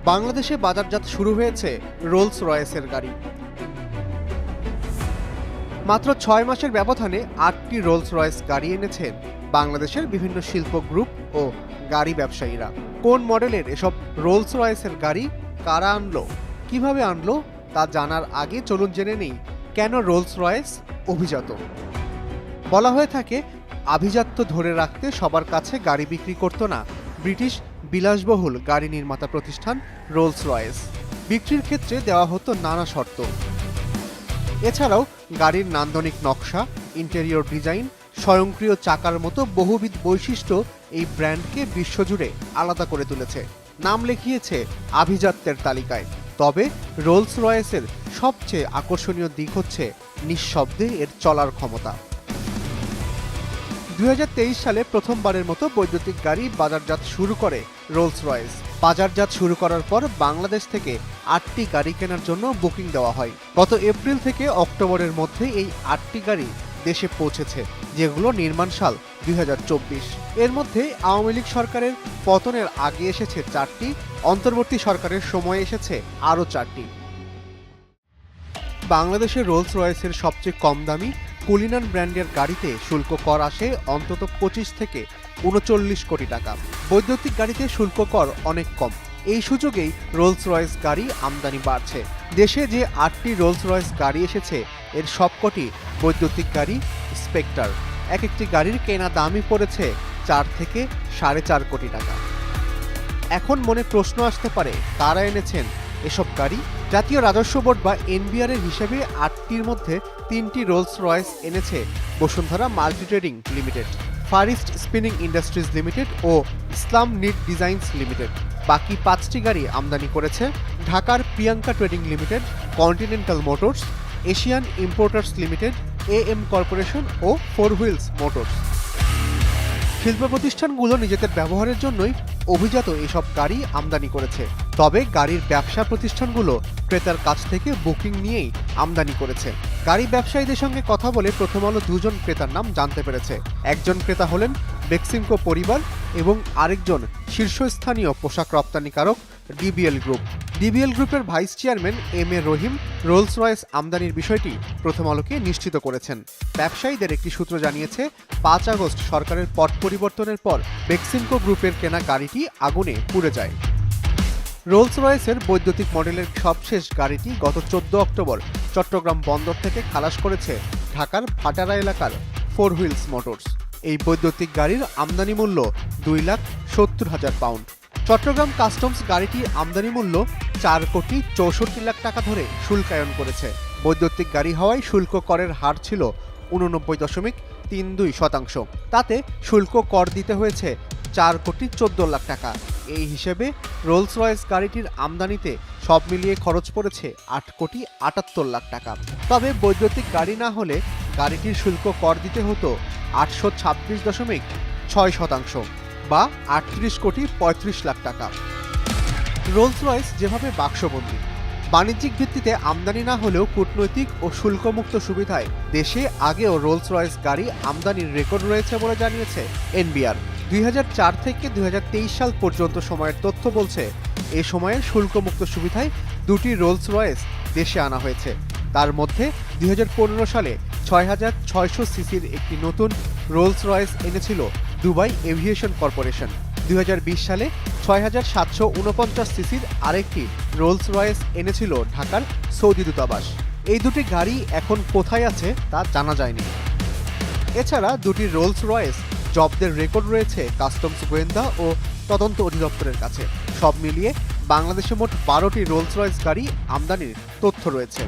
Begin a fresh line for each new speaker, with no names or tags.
বাংলাদেশে বাজারজাত শুরু হয়েছে রোলস রয়েসের গাড়ি। মাত্র 6 মাসের ব্যবধানে 8টি রোলস রয়েস গাড়ি এনেছেন বাংলাদেশের বিভিন্ন শিল্প গ্রুপ ও গাড়ি ব্যবসায়ীরা। কোন মডেলের এসব রোলস রয়েসের গাড়ি কারা আনলো, কিভাবে আনলো তা জানার আগে চলুন জেনে নেই কেন রোলস রয়েস অভিজাত। বলা হয়ে থাকে আভিজাত্য ধরে রাখতে সবার কাছে গাড়ি বিক্রি করত না ব্রিটিশ বিলাসবহুল গাড়ি নির্মাতা প্রতিষ্ঠান রোলস রয়েস। বিক্রির ক্ষেত্রে দেওয়া হতো নানা শর্ত। এছাড়াও গাড়ির নান্দনিক নকশা, ইন্টেরিয়র ডিজাইন, স্বয়ংক্রিয় চাকার মতো বহুবিধ বৈশিষ্ট্য এই ব্র্যান্ডকে বিশ্বজুড়ে আলাদা করে তুলেছে, নাম লিখিয়েছে আভিজাত্যের তালিকায়। তবে রোলস রয়েসের সবচেয়ে আকর্ষণীয় দিক হচ্ছে নিঃশব্দে এর চলার ক্ষমতা। 2023 সালে প্রথমবারের মতো বৈদ্যুতিক গাড়ি বাজারজাত শুরু করে রোলস রয়েস। বাজারজাত শুরু করার পর বাংলাদেশ থেকে 8টি গাড়ি কেনার জন্য বুকিং দেওয়া হয়। গত এপ্রিল থেকে অক্টোবরের মধ্যে এই 8টি গাড়ি দেশে পৌঁছেছে, যেগুলো নির্মাণ সাল 2024। এর মধ্যে আওয়ামী লীগ সরকারের পতনের আগে এসেছে 4টি, অন্তর্বর্তী সরকারের সময় এসেছে আরও 4টি। বাংলাদেশের রোলস রয়েসের সবচেয়ে কম দামি কুলিনান ব্র্যান্ডের গাড়িতে শুল্ক কর আসে অন্তত 25 থেকে 39 কোটি টাকা। বৈদ্যুতিক গাড়িতে শুল্ক কর অনেক কম। এই সুযোগেই রোলস রয়েস গাড়ি আমদানি বাড়ছে। দেশে যে 8টি রোলস রয়েস গাড়ি এসেছে এর সবকটি বৈদ্যুতিক গাড়ি স্পেক্টার। এক একটি গাড়ির কেনা দামই পড়েছে 4 থেকে 4.5 কোটি টাকা। এখন মনে প্রশ্ন আসতে পারে কারা এনেছেন এসব গাড়ি। জাতীয় রাজস্ব বোর্ড বা এনবিআর এর হিসেবে 8টির মধ্যে 3টি রোলস রয়েস এনেছে Bashundhara Multi Trading Limited, Far East Spinning Industries Limited ও ইসলাম নিট ডিজাইনস লিমিটেড। বাকি 5টি গাড়ি আমদানি করেছে ঢাকার Priyanka Trading Limited, Continental Motors, Asian Importers Limited, AM Corporation ও ফোর হুইলস মোটরস। শিল্প প্রতিষ্ঠানগুলো নিজেদের ব্যবহারের জন্যই অভিজাত এসব গাড়ি আমদানি করেছে। তবে গাড়ির ব্যবসা প্রতিষ্ঠানগুলো ক্রেতার কাছ থেকে বুকিং নিয়েই আমদানি করেছে। গাড়ি ব্যবসায়ীদের সঙ্গে কথা বলে প্রথম আলো 2 জন ক্রেতার নাম জানতে পেরেছে। একজন ক্রেতা হলেন বেক্সিমকো পরিবার এবং আরেকজন শীর্ষস্থানীয় পোশাক রপ্তানিকারক ডিবিএল গ্রুপ। ডিবিএল গ্রুপের vice chairman AM Rahim Rolls Royce আমদানির বিষয়টি প্রথম আলোকে নিশ্চিত করেছেন। ব্যবসায়ীদের একটি সূত্র জানিয়েছে 5 আগস্ট সরকারের পট পরিবর্তনের পর বেক্সিমকো গ্রুপের কেনা গাড়িটি আগুনে পুড়ে যায়। রোলস রয়েসের বৈদ্যুতিক মডেলের সবশেষ গাড়িটি গত 14 অক্টোবর চট্টগ্রাম বন্দর থেকে খালাস করেছে ঢাকার ভাটারা এলাকার ফোর হুইলস মোটরস। এই বৈদ্যুতিক গাড়ির আমদানি মূল্য 2,70,000 পাউন্ড। চট্টগ্রাম কাস্টমস গাড়িটির আমদানি মূল্য 4,64,00,000 টাকা ধরে শুল্কায়ন করেছে। বৈদ্যুতিক গাড়ি হওয়ায় শুল্ক করের হার ছিল 89.32%। তাতে শুল্ক কর দিতে হয়েছে 4,14,00,000 টাকা। এই হিসেবে রোলস রয়েস গাড়িটির আমদানিতে সব মিলিয়ে খরচ পড়েছে 8,78,00,000 টাকা। তবে বৈদ্যুতিক গাড়ি না হলে গাড়িটির শুল্ক কর দিতে হতো 826.6% বা 38,35,00,000 টাকা। রোলস রয়েস যেভাবে বাক্সবন্দী, বাণিজ্যিক ভিত্তিতে আমদানি না হলেও কূটনৈতিক ও শুল্কমুক্ত সুবিধায় দেশে আগেও রোলস রয়েস গাড়ি আমদানির রেকর্ড রয়েছে বলে জানিয়েছে এনবিআর। 2004 থেকে 2023 সাল পর্যন্ত সময়ের তথ্য বলছে এ সময়ে শুল্কমুক্ত সুবিধায় 2টি রোলস রয়েস দেশে আনা হয়েছে। তার মধ্যে 2015 সালে 6,600 সিসির একটি নতুন রোলস রয়েস এনেছিল দুবাই এভিয়েশন কর্পোরেশন। 2020 সালে 6,749 সিসির আরেকটি রোলস রয়েস এনেছিল ঢাকার সৌদি দূতাবাস। এই দুটি গাড়ি এখন কোথায় আছে তা জানা যায়নি। এছাড়া 2টি রোলস রয়েস জব্দের রেকর্ড রয়েছে কাস্টমস গোয়েন্দা ও তদন্ত অধিদপ্তরের কাছে। সব মিলিয়ে বাংলাদেশে মোট 12টি রোলস রয়েস গাড়ি আমদানির তথ্য রয়েছে।